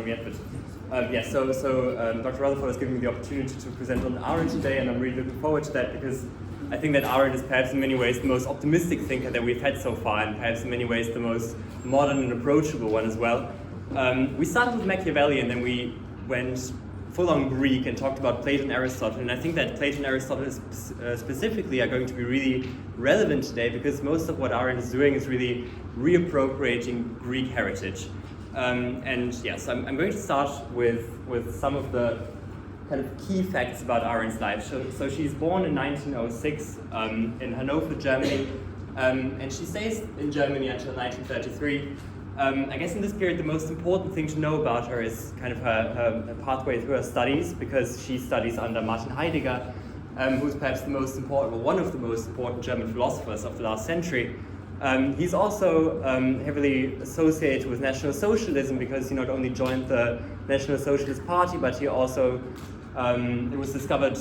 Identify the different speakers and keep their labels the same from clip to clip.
Speaker 1: wrong yet, but Dr. Rutherford has given me the opportunity to present on Arendt today, and I'm really looking forward to that because I think that Arendt is perhaps in many ways the most optimistic thinker that we've had so far, and perhaps in many ways the most modern and approachable one as well. We started with Machiavelli, and then we went full-on Greek and talked about Plato and Aristotle, and I think that Plato and Aristotle specifically are going to be really relevant today because most of what Arendt is doing is really reappropriating Greek heritage. So I'm going to start with some of the kind of key facts about Arendt's life. So she's born in 1906 in Hanover, Germany, and she stays in Germany until 1933. I guess in this period the most important thing to know about her is kind of her pathway through her studies, because she studies under Martin Heidegger, who's perhaps the most important, or one of the most important German philosophers of the last century. He's also heavily associated with National Socialism because he not only joined the National Socialist Party, but he also, it was discovered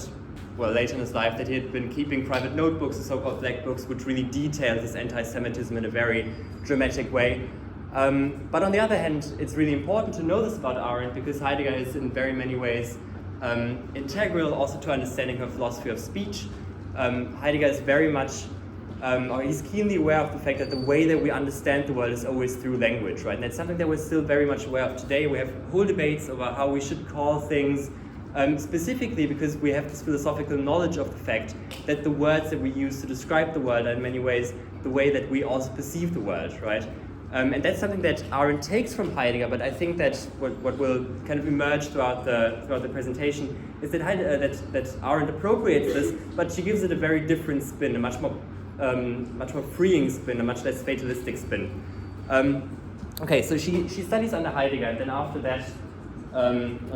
Speaker 1: later in his life that he had been keeping private notebooks, the so-called black books, which really detailed this anti-Semitism in a very dramatic way. But on the other hand, it's really important to know this about Arendt because Heidegger is in very many ways integral also to understanding her philosophy of speech. Heidegger is very much, or he's keenly aware of the fact that the way that we understand the world is always through language, right? And that's something that we're still very much aware of today. We have whole debates over how we should call things, specifically because we have this philosophical knowledge of the fact that the words that we use to describe the world are in many ways the way that we also perceive the world, right? And that's something that Arendt takes from Heidegger, but I think that what will kind of emerge throughout the presentation is that that Arendt appropriates this, but she gives it a very different spin, a much more freeing spin, a much less fatalistic spin. So she studies under Heidegger, and then after that,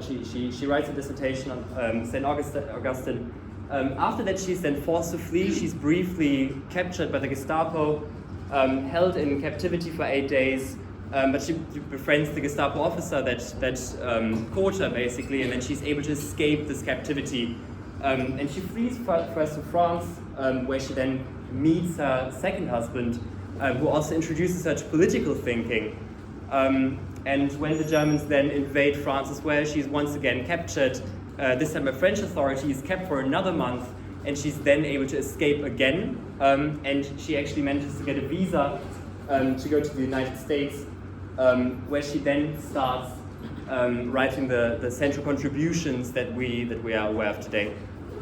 Speaker 1: she writes a dissertation on St. Augustine. After that, she's then forced to flee. She's briefly captured by the Gestapo, held in captivity for 8 days, but she befriends the Gestapo officer that caught her basically, and then she's able to escape this captivity. And she flees first to France, where she then meets her second husband, who also introduces her to political thinking. And when the Germans then invade France as well, she's once again captured, this time by French authorities, kept for another month, and she's then able to escape again, and she actually manages to get a visa to go to the United States, where she then starts writing the central contributions that we are aware of today.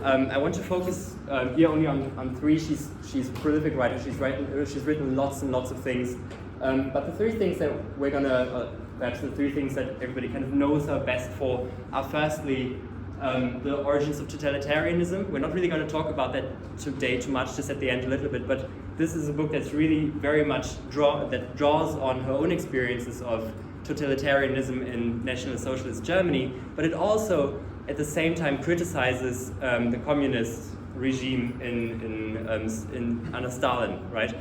Speaker 1: I want to focus here only on three. She's a prolific writer. She's written lots and lots of things, but the three things that we're gonna, perhaps the three things that everybody kind of knows her best for are firstly, the origins of totalitarianism. We're not really going to talk about that today too much, just at the end a little bit, but this is a book that's really very much draws on her own experiences of totalitarianism in National Socialist Germany, but it also at the same time criticizes the communist regime in under Stalin, right?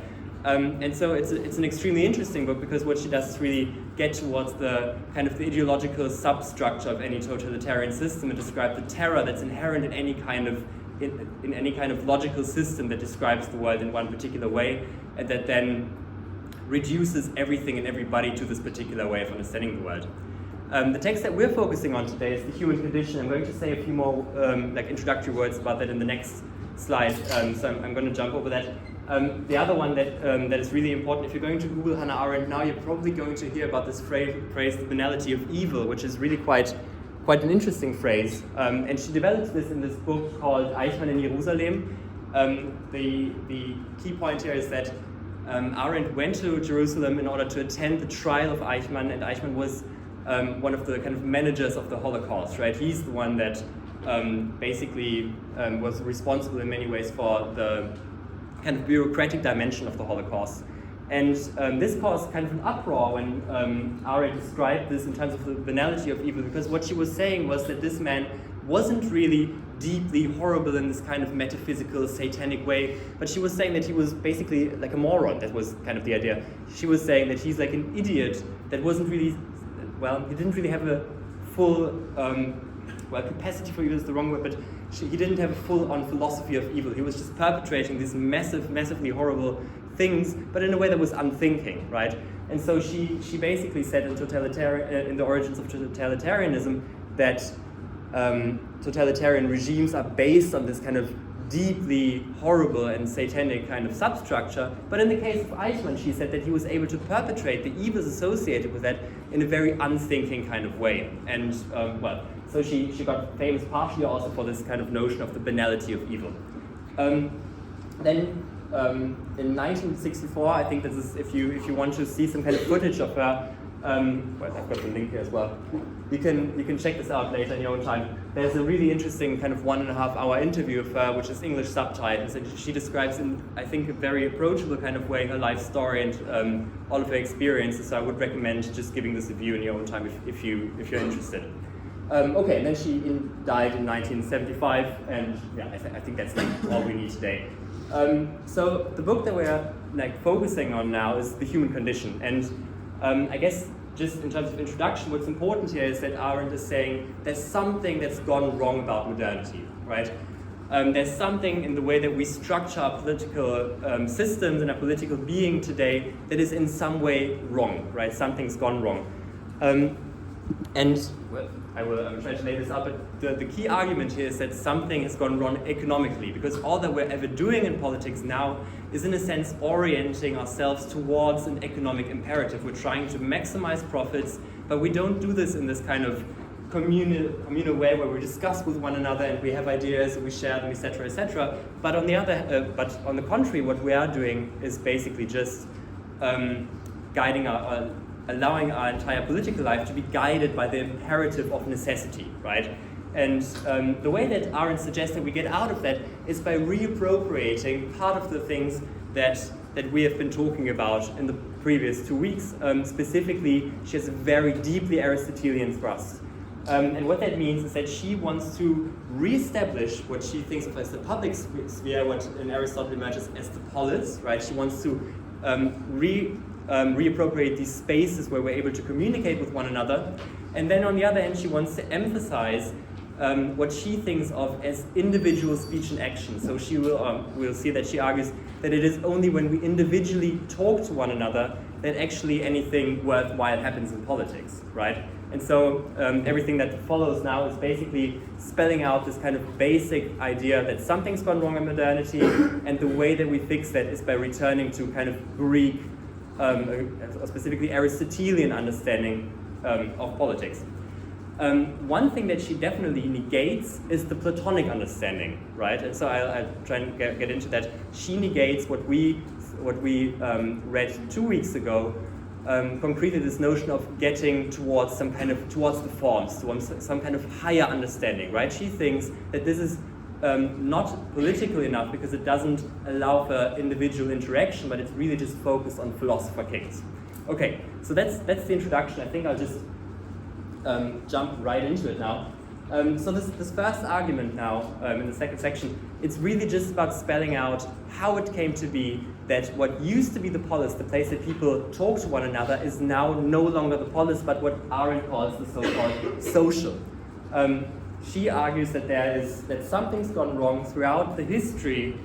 Speaker 1: And so it's an extremely interesting book because what she does is really get towards the kind of the ideological substructure of any totalitarian system and describe the terror that's inherent in any kind of logical system that describes the world in one particular way, and that then reduces everything and everybody to this particular way of understanding the world. The text that we're focusing on today is The Human Condition. I'm going to say a few more introductory words about that in the next slide, so I'm going to jump over that. The other one that is really important, if you're going to Google Hannah Arendt now, you're probably going to hear about this phrase, the banality of evil, which is really quite an interesting phrase. And she develops this in this book called Eichmann in Jerusalem. The key point here is that Arendt went to Jerusalem in order to attend the trial of Eichmann, and Eichmann was one of the kind of managers of the Holocaust, right? He's the one that basically was responsible in many ways for the kind of bureaucratic dimension of the Holocaust. And this caused kind of an uproar when Arendt described this in terms of the banality of evil, because what she was saying was that this man wasn't really deeply horrible in this kind of metaphysical, satanic way, but she was saying that he was basically like a moron. That was kind of the idea. She was saying that he's like an idiot that wasn't really, he didn't really have a full, capacity for evil is the wrong word, but he didn't have a full-on philosophy of evil. He was just perpetrating these massively horrible things, but in a way that was unthinking, right? And so she basically said in the Origins of Totalitarianism that totalitarian regimes are based on this kind of deeply horrible and satanic kind of substructure. But in the case of Eichmann, she said that he was able to perpetrate the evils associated with that in a very unthinking kind of way. And so she got famous partially also for this kind of notion of the banality of evil. Then in 1964, I think this is, if you want to see some kind of footage of her, I've got the link here as well. You can check this out later in your own time. There's a really interesting kind of 1.5 hour interview of her, which is English subtitles, and she describes in, I think, a very approachable kind of way her life story and all of her experiences. So I would recommend just giving this a view in your own time if you're interested. Okay, and then she died in 1975, and yeah, I think that's like all we need today. So the book that we're focusing on now is The Human Condition, and I guess just in terms of introduction, what's important here is that Arendt is saying there's something that's gone wrong about modernity, right? There's something in the way that we structure our political systems and our political being today that is in some way wrong, right? Something's gone wrong. And well, I'm trying to lay this out, but the key argument here is that something has gone wrong economically, because all that we're ever doing in politics now is in a sense orienting ourselves towards an economic imperative. We're trying to maximize profits, but we don't do this in this kind of communal way where we discuss with one another and we have ideas and we share them, etc., etc. But on the contrary, what we are doing is basically just guiding allowing our entire political life to be guided by the imperative of necessity, right? And the way that Arendt suggests that we get out of that is by reappropriating part of the things that we have been talking about in the previous 2 weeks. Specifically, she has a very deeply Aristotelian thrust. And what that means is that she wants to reestablish what she thinks of as the public sphere, what in Aristotle emerges as the polis, right? She wants to reappropriate these spaces where we're able to communicate with one another. And then on the other hand, she wants to emphasize what she thinks of as individual speech and action. So she we'll see that she argues that it is only when we individually talk to one another that actually anything worthwhile happens in politics, right? And so everything that follows now is basically spelling out this kind of basic idea that something's gone wrong in modernity, and the way that we fix that is by returning to kind of Greek, specifically Aristotelian understanding of politics. One thing that she definitely negates is the Platonic understanding, right? And so I'll try and get into that. She negates what we read 2 weeks ago, concretely this notion of getting towards the forms, towards some kind of higher understanding, right? She thinks that this is not political enough because it doesn't allow for individual interaction, but it's really just focused on philosopher kings. Okay, so that's the introduction. I think I'll just jump right into it now. So this first argument now, in the second section, it's really just about spelling out how it came to be that what used to be the polis, the place that people talk to one another, is now no longer the polis, but what Arendt calls the so-called social. She argues that that something's gone wrong throughout the history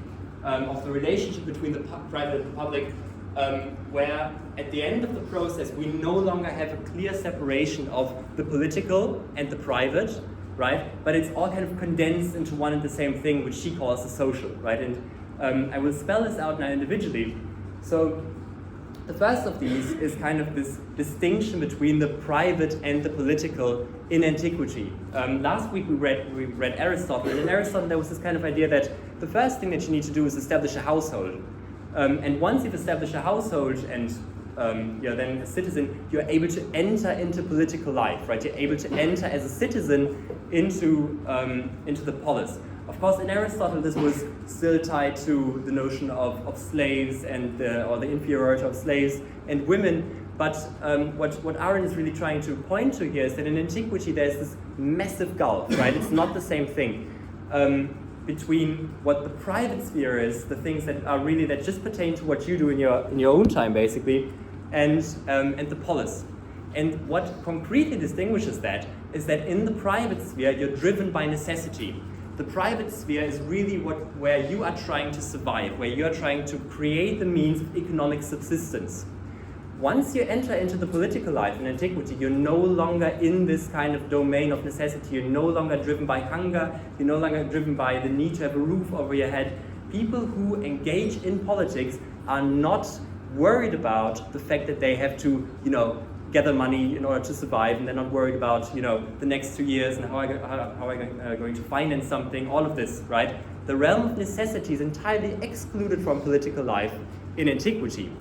Speaker 1: of the relationship between the private and the public, where at the end of the process we no longer have a clear separation of the political and the private, right? But it's all kind of condensed into one and the same thing, which she calls the social, right? And I will spell this out now individually. So the first of these is kind of this distinction between the private and the political in antiquity. Last week we read Aristotle, and in Aristotle there was this kind of idea that the first thing that you need to do is establish a household. And once you've established a household and you're then a citizen, you're able to enter into political life, right? You're able to enter as a citizen into the polis. Of course, in Aristotle, this was still tied to the notion of slaves and or the inferiority of slaves and women. But what Arendt is really trying to point to here is that in antiquity there's this massive gulf, right? It's not the same thing between what the private sphere is, the things that are really that just pertain to what you do in your own time, basically, and the polis. And what concretely distinguishes that is that in the private sphere you're driven by necessity. the private sphere is really where you are trying to survive, where you are trying to create the means of economic subsistence. Once you enter into the political life in antiquity, you're no longer in this kind of domain of necessity. You're no longer driven by hunger. You're no longer driven by the need to have a roof over your head. People who engage in politics are not worried about the fact that they have to, gather money in order to survive, and they're not worried about, the next 2 years and how am I going to finance something, all of this, right? The realm of necessity is entirely excluded from political life in antiquity.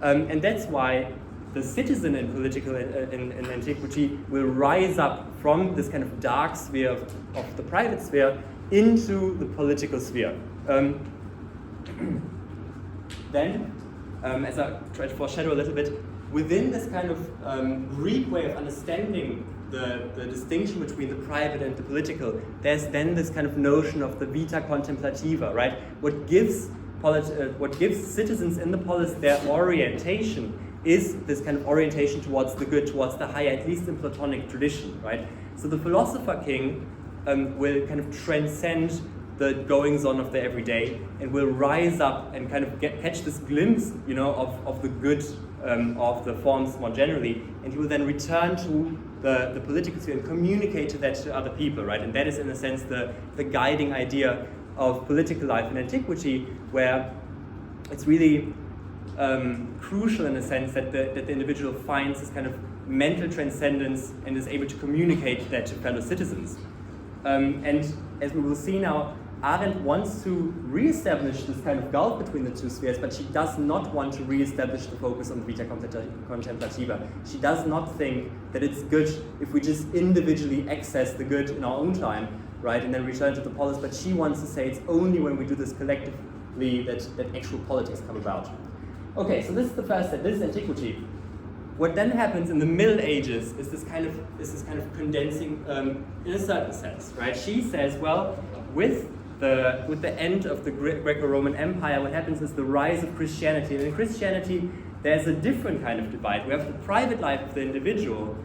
Speaker 1: And that's why the citizen in in antiquity will rise up from this kind of dark sphere of the private sphere into the political sphere. Then, as I try to foreshadow a little bit, within this kind of Greek way of understanding the distinction between the private and the political, there's then this kind of notion of the vita contemplativa, right? What gives citizens in the polis their orientation is this kind of orientation towards the good, towards the higher, at least in Platonic tradition, right? So the philosopher king will kind of transcend the goings-on of the everyday and will rise up and kind of catch this glimpse, of the good of the forms more generally, and he will then return to the political sphere and communicate that to other people, right? And that is, in a sense, the guiding idea of political life in antiquity, where it's really crucial in a sense that the individual finds this kind of mental transcendence and is able to communicate that to fellow citizens. And as we will see now, Arendt wants to re-establish this kind of gulf between the two spheres, but she does not want to re-establish the focus on vita contemplativa. She does not think that it's good if we just individually access the good in our own time, right, and then return to the polis, but she wants to say it's only when we do this collectively that actual politics come about. Okay, so this is the first step. This is antiquity. What then happens in the Middle Ages is this kind of condensing in a certain sense, right? She says, well, with the end of the Greco-Roman Empire, what happens is the rise of Christianity. And in Christianity, there's a different kind of divide. We have the private life of the individual,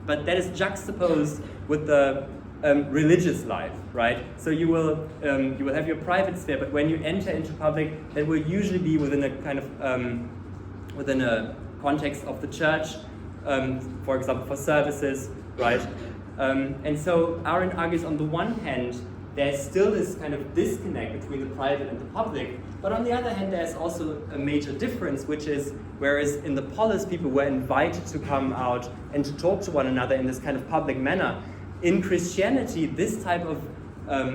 Speaker 1: but that is juxtaposed with the religious life, right? So you will have your private sphere, but when you enter into public, that will usually be within a kind of within a context of the church, for example, for services, right? And so Arendt argues, on the one hand, there's still this kind of disconnect between the private and the public, but on the other hand, there's also a major difference, which is, whereas in the polis people were invited to come out and to talk to one another in this kind of public manner, in Christianity, this type of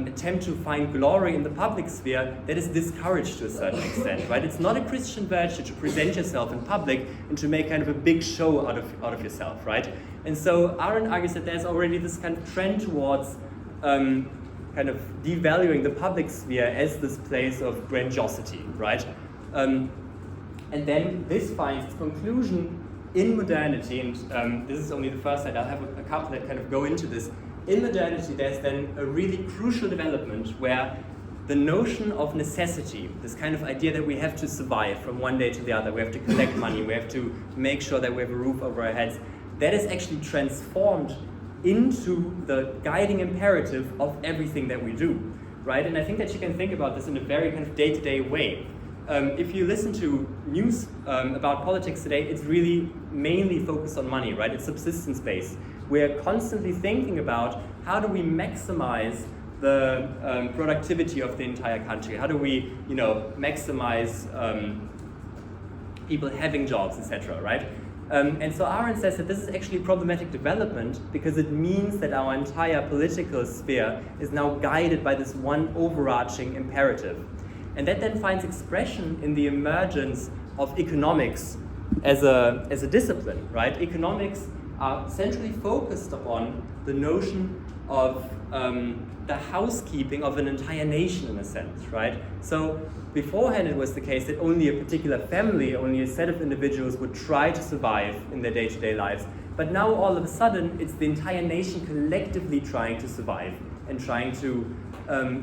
Speaker 1: attempt to find glory in the public sphere, that is discouraged to a certain extent, right? It's not a Christian virtue to present yourself in public and to make kind of a big show out of yourself, right? And so Arendt argues that there's already this kind of trend towards kind of devaluing the public sphere as this place of grandiosity, right? And then this finds its conclusion in modernity, and this is only the first slide. I'll have a couple that kind of go into this. In modernity, there's then a really crucial development where the notion of necessity, this kind of idea that we have to survive from one day to the other, we have to collect money, we have to make sure that we have a roof over our heads, that is actually transformed into the guiding imperative of everything that we do, right? And I think that you can think about this in a very kind of day-to-day way. If you listen to news about politics today, it's really mainly focused on money, right? It's subsistence-based. We're constantly thinking about how do we maximize the productivity of the entire country? How do we, maximize people having jobs, etc., right? And so Arendt says that this is actually a problematic development because it means that our entire political sphere is now guided by this one overarching imperative. And that then finds expression in the emergence of economics as a discipline, right? Economics are centrally focused upon the notion of the housekeeping of an entire nation, in a sense, right? So beforehand it was the case that only a particular family, only a set of individuals would try to survive in their day-to-day lives. But now all of a sudden it's the entire nation collectively trying to survive and trying to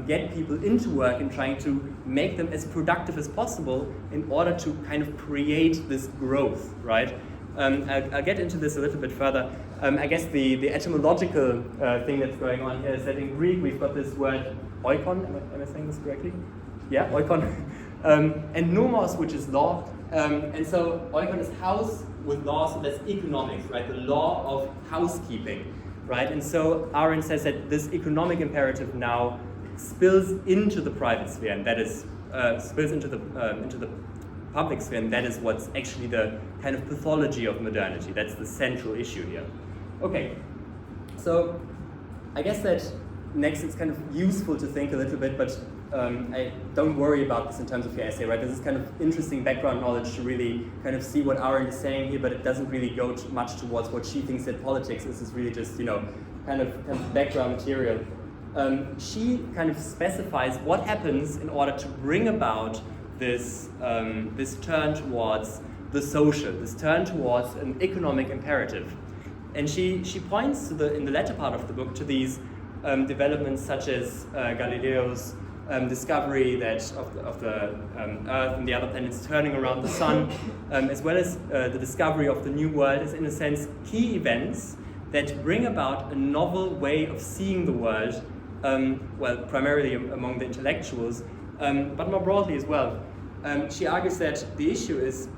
Speaker 1: get people into work and trying to make them as productive as possible in order to kind of create this growth, right? I'll get into this a little bit further. I guess the etymological thing that's going on here is that in Greek we've got this word oikon, am I saying this correctly? Yeah, oikon. And nomos, which is law. And so oikon is house with law, so that's economics, right? The law of housekeeping, right? And so Arendt says that this economic imperative now spills into the private sphere, and that is spills into the public sphere, and that is what's actually the kind of pathology of modernity. That's the central issue here. Okay, so I guess that next it's kind of useful to think a little bit, but I don't worry about this in terms of your essay, right? This is kind of interesting background knowledge to really kind of see what Arendt is saying here, but it doesn't really go much towards what she thinks that politics is. It's really just, you know, kind of background material. She kind of specifies what happens in order to bring about this turn towards the social, this turn towards an economic imperative. And she points to in the latter part of the book to these developments such as Galileo's discovery of the Earth and the other planets turning around the sun, as well as the discovery of the New World, is in a sense key events that bring about a novel way of seeing the world, well, primarily among the intellectuals, but more broadly as well. She argues that the issue is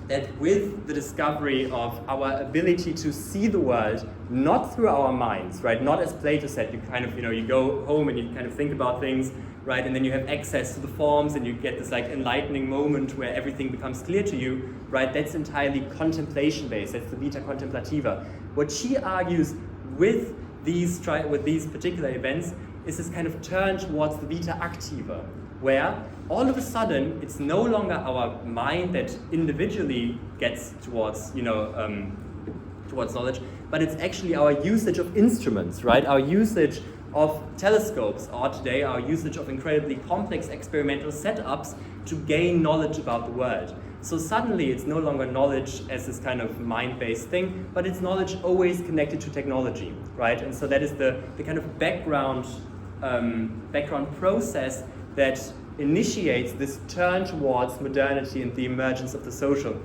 Speaker 1: that with the discovery of our ability to see the world not through our minds, right? Not as Plato said, you kind of, you know, you go home and you kind of think about things, right? And then you have access to the forms and you get this like enlightening moment where everything becomes clear to you, right? That's entirely contemplation based. That's the vita contemplativa. What she argues with these particular events is this kind of turn towards the vita activa, where all of a sudden it's no longer our mind that individually gets towards, you know, towards knowledge, but it's actually our usage of instruments, right? Our usage of telescopes, or today our usage of incredibly complex experimental setups to gain knowledge about the world. So suddenly it's no longer knowledge as this kind of mind-based thing, but it's knowledge always connected to technology, right? And so that is the kind of background process that initiates this turn towards modernity and the emergence of the social.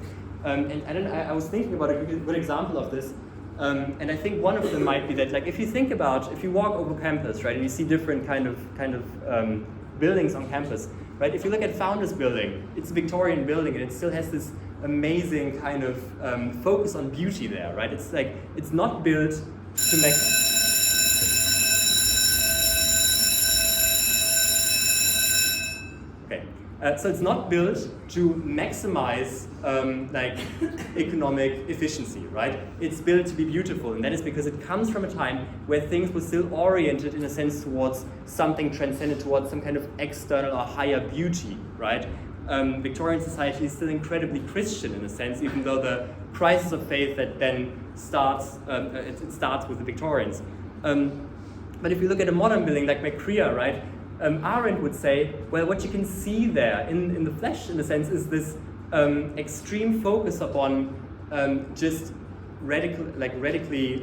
Speaker 1: And I was thinking about a good example of this, and I think one of them might be that, like, if you walk over campus, right, and you see different kind of buildings on campus, right? If you look at Founders Building, it's a Victorian building, and it still has this amazing kind of focus on beauty there, right? It's like it's not built to make. So it's not built to maximize like economic efficiency, right? It's built to be beautiful, and that is because it comes from a time where things were still oriented in a sense towards something transcendent, towards some kind of external or higher beauty, right? Victorian society is still incredibly Christian in a sense, even though the crisis of faith that then starts, it starts with the Victorians. But if you look at a modern building like McCrea, right? Arendt would say, well, what you can see there in the flesh, in a sense, is this extreme focus upon just radically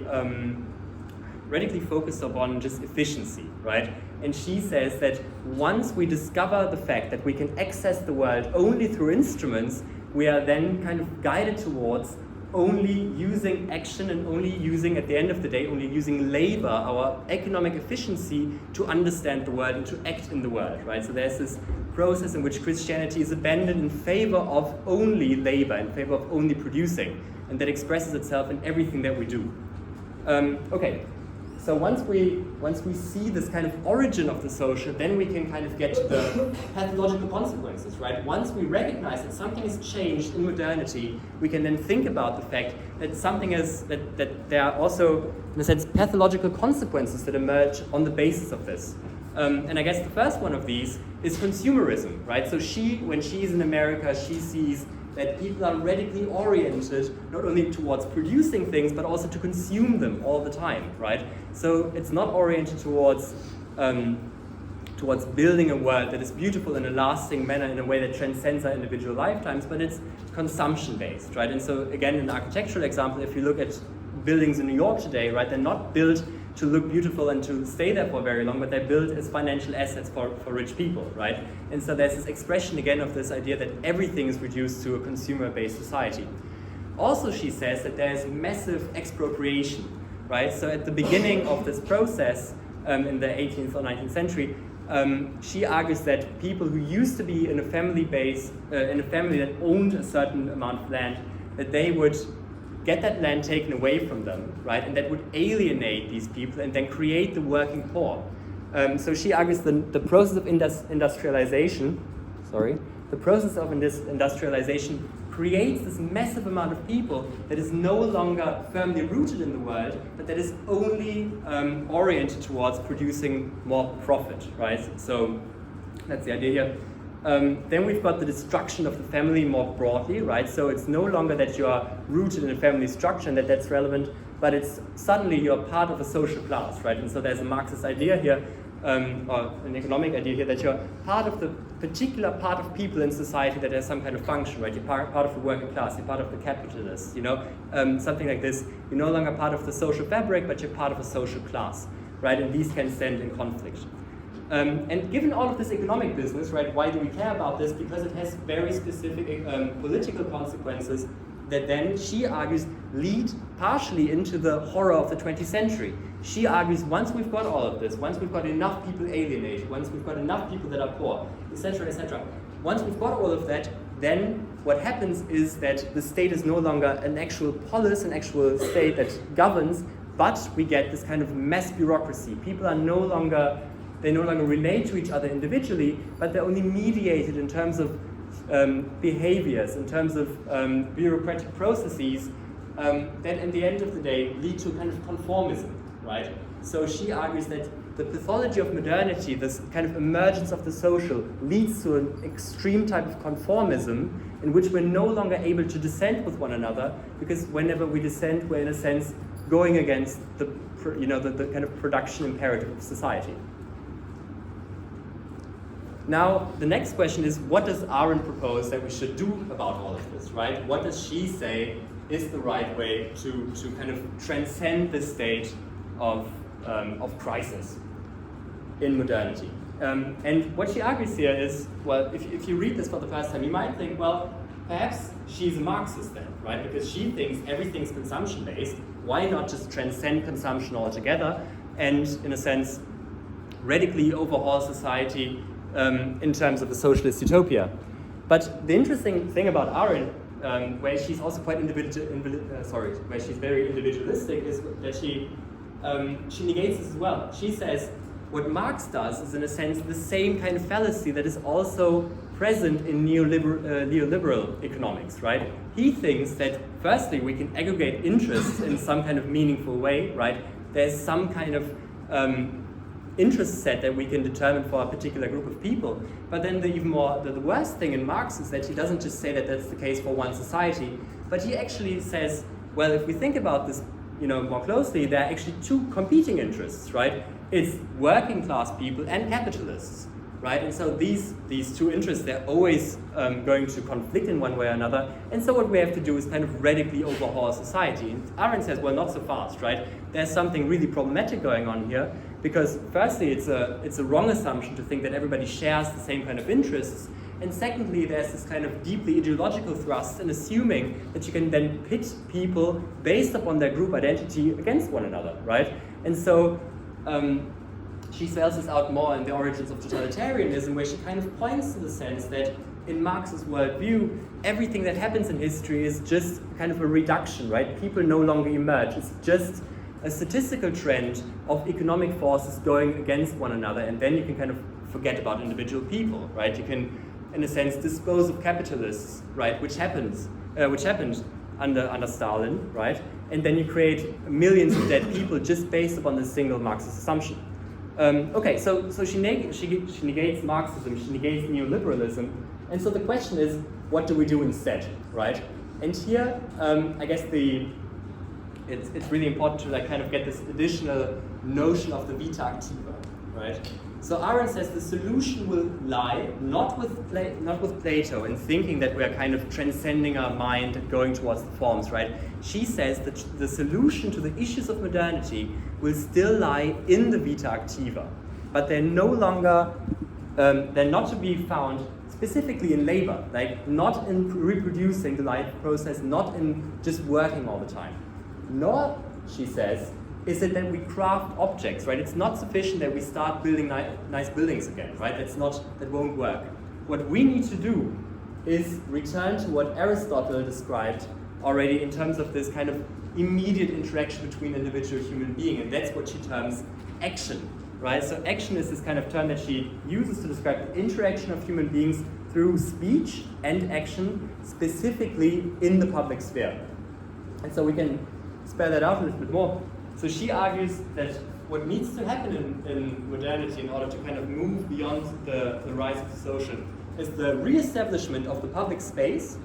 Speaker 1: focused upon just efficiency, right? And she says that once we discover the fact that we can access the world only through instruments, we are then kind of guided towards only using action and only using, at the end of the day, only using labor, our economic efficiency, to understand the world and to act in the world, right? So there's this process in which Christianity is abandoned in favor of only labor, in favor of only producing, and that expresses itself in everything that we do. Okay, so once we see this kind of origin of the social, then we can kind of get to the pathological consequences, right? Once we recognize that something has changed in modernity, we can then think about the fact that something is, that there are also, in a sense, pathological consequences that emerge on the basis of this. And I guess the first one of these is consumerism, right? So when she's in America, she sees that people are radically oriented not only towards producing things, but also to consume them all the time, right? So it's not oriented towards building a world that is beautiful in a lasting manner in a way that transcends our individual lifetimes, but it's consumption-based, right? And so again, in an architectural example, if you look at buildings in New York today, right, they're not built to look beautiful and to stay there for very long, but they're built as financial assets for rich people, right? And so there's this expression again of this idea that everything is reduced to a consumer-based society. Also, she says that there's massive expropriation, right? So at the beginning of this process, in the 18th or 19th century, she argues that people who used to be in a family that owned a certain amount of land, that they would get that land taken away from them, right? And that would alienate these people and then create the working poor. So she argues the process of industrialization creates this massive amount of people that is no longer firmly rooted in the world, but that is only oriented towards producing more profit, right? So that's the idea here. Then we've got the destruction of the family more broadly, right? So it's no longer that you are rooted in a family structure and that's relevant, but it's suddenly you're part of a social class, right? And so there's a Marxist idea here, or an economic idea here, that you're part of the particular part of people in society that has some kind of function, right? You're part of the working class, you're part of the capitalists, something like this. You're no longer part of the social fabric, but you're part of a social class, right? And these can stand in conflict. And given all of this economic business, right, why do we care about this? Because it has very specific political consequences that then, she argues, lead partially into the horror of the 20th century. She argues once we've got all of this, once we've got enough people alienated, once we've got enough people that are poor, etc., once we've got all of that, then what happens is that the state is no longer an actual polis, an actual state that governs, but we get this kind of mass bureaucracy. People are no longer relate to each other individually, but they're only mediated in terms of behaviors, in terms of bureaucratic processes that in the end of the day lead to kind of conformism, right? So she argues that the pathology of modernity, this kind of emergence of the social, leads to an extreme type of conformism in which we're no longer able to dissent with one another, because whenever we dissent, we're in a sense going against the kind of production imperative of society. Now, the next question is, what does Arendt propose that we should do about all of this, right? What does she say is the right way to kind of transcend this state of crisis in modernity? And what she argues here is, well, if you read this for the first time, you might think, well, perhaps she's a Marxist then, right? Because she thinks everything's consumption-based. Why not just transcend consumption altogether and, in a sense, radically overhaul society in terms of a socialist utopia? But the interesting thing about Arendt, where she's also quite where she's very individualistic, is that she negates this as well. She says what Marx does is, in a sense, the same kind of fallacy that is also present in neoliberal economics, right? He thinks that, firstly, we can aggregate interests in some kind of meaningful way, right? There's some kind of interest set that we can determine for a particular group of people. But then the worst thing in Marx is that he doesn't just say that that's the case for one society, but he actually says, well, if we think about this more closely, there are actually two competing interests, right? It's working class people and capitalists, right? And so these two interests, they're always going to conflict in one way or another. And so what we have to do is kind of radically overhaul society. And Arendt says, well, not so fast, right? There's something really problematic going on here, because firstly, it's a wrong assumption to think that everybody shares the same kind of interests. And secondly, there's this kind of deeply ideological thrust in assuming that you can then pit people based upon their group identity against one another, right? And so she spells this out more in The Origins of Totalitarianism, where she kind of points to the sense that in Marx's worldview, everything that happens in history is just kind of a reduction, right? People no longer emerge. It's just a statistical trend of economic forces going against one another, and then you can kind of forget about individual people, right? You can, in a sense, dispose of capitalists, right? Which happened under Stalin, right? And then you create millions of dead people just based upon this single Marxist assumption. Okay, so she negates Marxism, she negates neoliberalism, and so the question is, what do we do instead, right? And here, I guess it's really important to kind of get this additional notion of the vita activa, right? So Arendt says the solution will lie not with Plato in thinking that we are kind of transcending our mind and going towards the forms, right? She says that the solution to the issues of modernity will still lie in the vita activa, but they're no longer, they're not to be found specifically in labor, like not in reproducing the life process, not in just working all the time. Nor, she says, is it that we craft objects, right? It's not sufficient that we start building nice buildings again, right? That won't work. What we need to do is return to what Aristotle described already in terms of this kind of immediate interaction between individual human being, and that's what she terms action, right? So action is this kind of term that she uses to describe the interaction of human beings through speech and action, specifically in the public sphere. And so we can spell that out a little bit more. So she argues that what needs to happen in modernity in order to kind of move beyond the rise of the social is the re-establishment of the public space,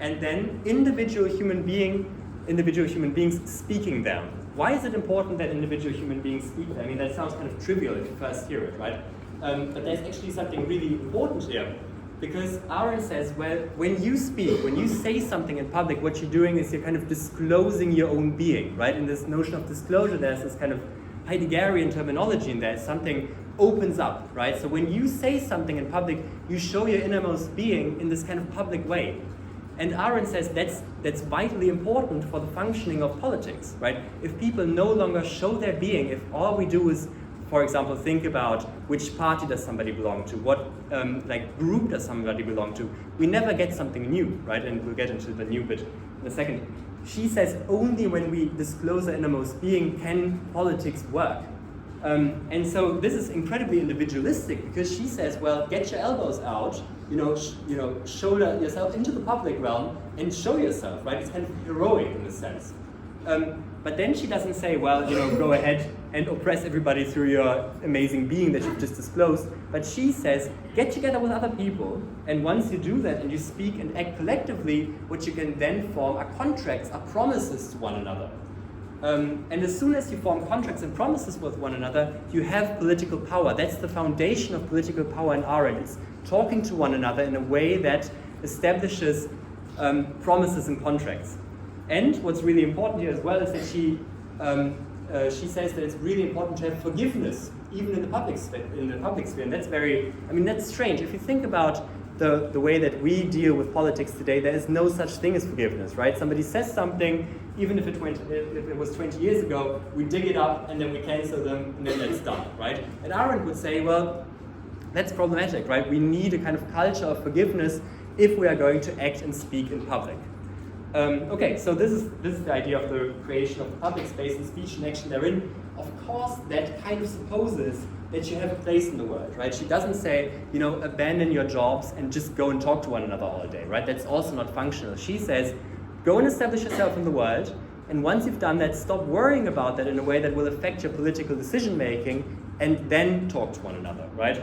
Speaker 1: and then individual human beings speaking there. Why is it important that individual human beings speak there? I mean, that sounds kind of trivial if you first hear it, right? But there's actually something really important here. Because Arendt says, well, when you speak, when you say something in public, what you're doing is you're kind of disclosing your own being, right? In this notion of disclosure, there's this kind of Heideggerian terminology in there. Something opens up, right? So when you say something in public, you show your innermost being in this kind of public way. And Arendt says that's vitally important for the functioning of politics, right? If people no longer show their being, if all we do is, for example, think about which party does somebody belong to, what group does somebody belong to, we never get something new, right? And we'll get into the new bit in a second. She says only when we disclose our innermost being can politics work. And so this is incredibly individualistic, because she says, well, get your elbows out, shoulder yourself into the public realm and show yourself, right? It's kind of heroic in a sense. But then she doesn't say, well, go ahead and oppress everybody through your amazing being that you've just disclosed. But she says, get together with other people, and once you do that and you speak and act collectively, what you can then form are contracts, are promises to one another. And as soon as you form contracts and promises with one another, you have political power. That's the foundation of political power in Arendt. It's talking to one another in a way that establishes promises and contracts. And what's really important here as well is that she says that it's really important to have forgiveness, even in the public sphere. And that's that's strange. If you think about the way that we deal with politics today, there is no such thing as forgiveness, right? Somebody says something, even if it was 20 years ago, we dig it up and then we cancel them and then that's done, right? And Arendt would say, well, that's problematic, right? We need a kind of culture of forgiveness if we are going to act and speak in public. Okay, so this is the idea of the creation of the public space and speech and action therein. Of course, that kind of supposes that you have a place in the world, right? She doesn't say, abandon your jobs and just go and talk to one another all day, right? That's also not functional. She says, go and establish yourself in the world, and once you've done that, stop worrying about that in a way that will affect your political decision making, and then talk to one another, right?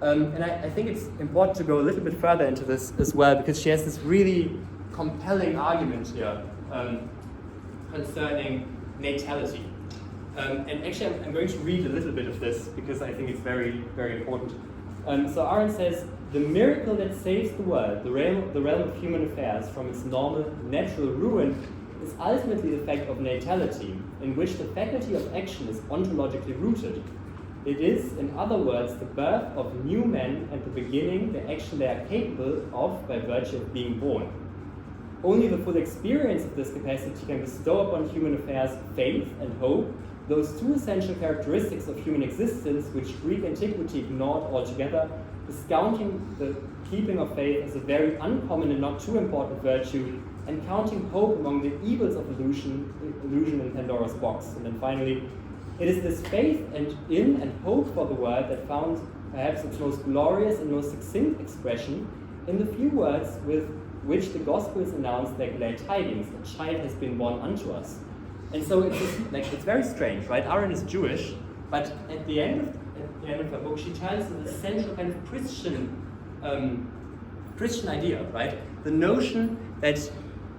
Speaker 1: And I think it's important to go a little bit further into this as well, because she has this really compelling argument here concerning natality. And actually, I'm going to read a little bit of this because I think it's very, very important. So Arendt says, the miracle that saves the world, the realm of human affairs, from its normal, natural ruin, is ultimately the fact of natality, in which the faculty of action is ontologically rooted. It is, in other words, the birth of new men and the beginning the action they are capable of by virtue of being born. Only the full experience of this capacity can bestow upon human affairs faith and hope, those two essential characteristics of human existence which Greek antiquity ignored altogether, discounting the keeping of faith as a very uncommon and not too important virtue, and counting hope among the evils of illusion in Pandora's box. And then finally, it is this faith in and hope for the world that found perhaps its most glorious and most succinct expression in the few words with which the Gospels announce their glad tidings: a child has been born unto us. And so it's very strange, right? Arendt is Jewish, but at the end of her book, she tells an essential kind of Christian idea, right? The notion that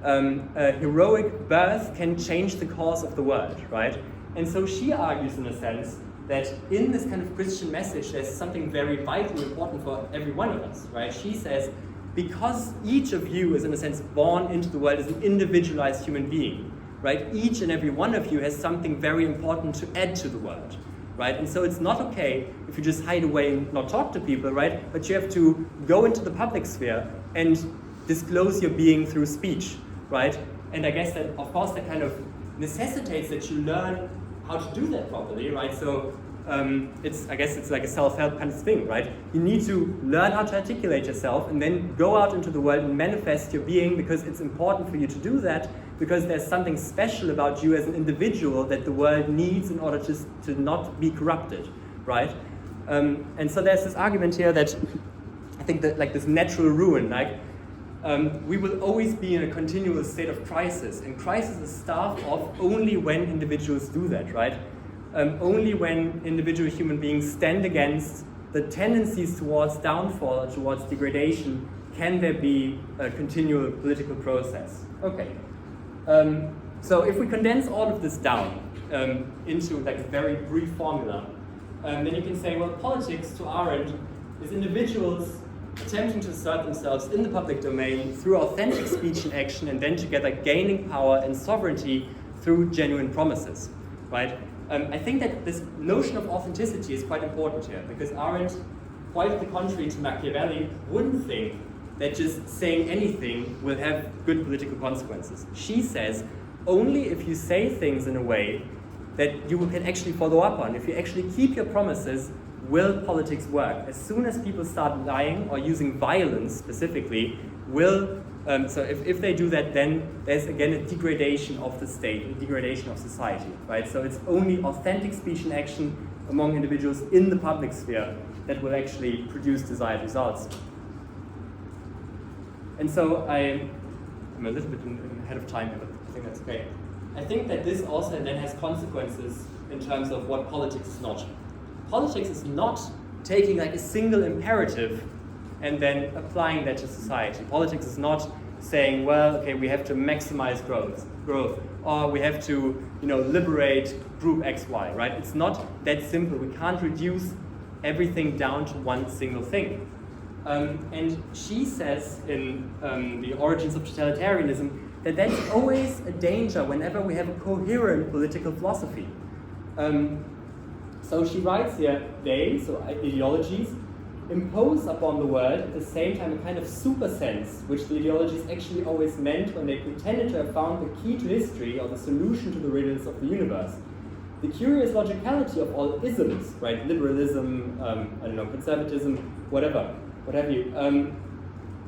Speaker 1: a heroic birth can change the course of the world, right? And so she argues, in a sense, that in this kind of Christian message, there's something very vitally important for every one of us, right? She says, because each of you is, in a sense, born into the world as an individualized human being, right? Each and every one of you has something very important to add to the world. right? And so it's not okay if you just hide away and not talk to people, right? But you have to go into the public sphere and disclose your being through speech, right? And I guess that, of course, that kind of necessitates that you learn how to do that properly, right? So I guess it's like a self-help kind of thing, right? You need to learn how to articulate yourself and then go out into the world and manifest your being, because it's important for you to do that, because there's something special about you as an individual that the world needs in order to not be corrupted, right? And so there's this argument here that I think that like this natural ruin, like we will always be in a continuous state of crisis, and crisis is starved of only when individuals do that, right? Only when individual human beings stand against the tendencies towards downfall or towards degradation can there be a continual political process. Okay, so if we condense all of this down into like a very brief formula, then you can say, well, politics to Arendt is individuals attempting to assert themselves in the public domain through authentic speech and action, and then together gaining power and sovereignty through genuine promises, right? I think that this notion of authenticity is quite important here, because Arendt, quite the contrary to Machiavelli, wouldn't think that just saying anything will have good political consequences. She says, only if you say things in a way that you can actually follow up on, if you actually keep your promises, will politics work. As soon as people start lying or using violence specifically, so if they do that, then there's again a degradation of the state, a degradation of society, right? So it's only authentic speech and action among individuals in the public sphere that will actually produce desired results. And so I'm a little bit ahead of time here, but I think that's okay. I think that this also then has consequences in terms of what politics is not. Politics is not taking like a single imperative and then applying that to society. Politics is not saying, well, okay, we have to maximize growth, or we have to, liberate group XY, right? It's not that simple. We can't reduce everything down to one single thing. And she says in The Origins of Totalitarianism that that's always a danger whenever we have a coherent political philosophy. So she writes here, ideologies, impose upon the world at the same time a kind of super sense, which the ideologies actually always meant when they pretended to have found the key to history or the solution to the riddles of the universe. The curious logicality of all isms, right? Liberalism, conservatism, what have you.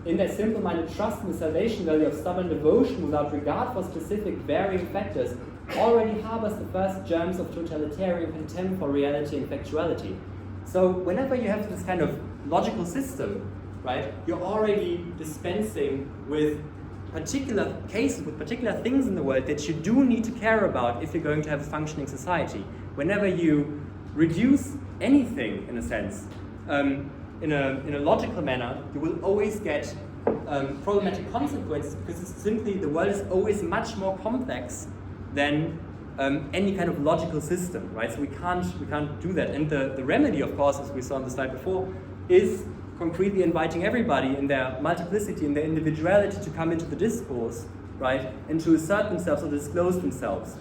Speaker 1: In their simple-minded trust in the salvation value of stubborn devotion without regard for specific varying factors, already harbors the first germs of totalitarian contempt for reality and factuality. So whenever you have this kind of logical system, right, you're already dispensing with particular cases, with particular things in the world that you do need to care about if you're going to have a functioning society. Whenever you reduce anything, in a sense, in a logical manner, you will always get problematic consequences, because it's simply the world is always much more complex than any kind of logical system, right? So we can't do that. And the remedy, of course, as we saw on the slide before, is concretely inviting everybody in their multiplicity, in their individuality, to come into the discourse, right? And to assert themselves or disclose themselves.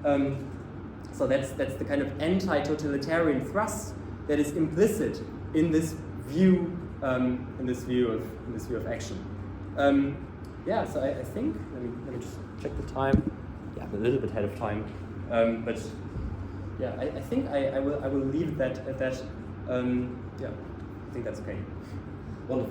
Speaker 1: So that's the kind of anti-totalitarian thrust that is implicit in this view, of action. So I think let me just check the time. Yeah, I'm a little bit ahead of time, but yeah, I think I will leave that at that. I think that's okay. Wonderful.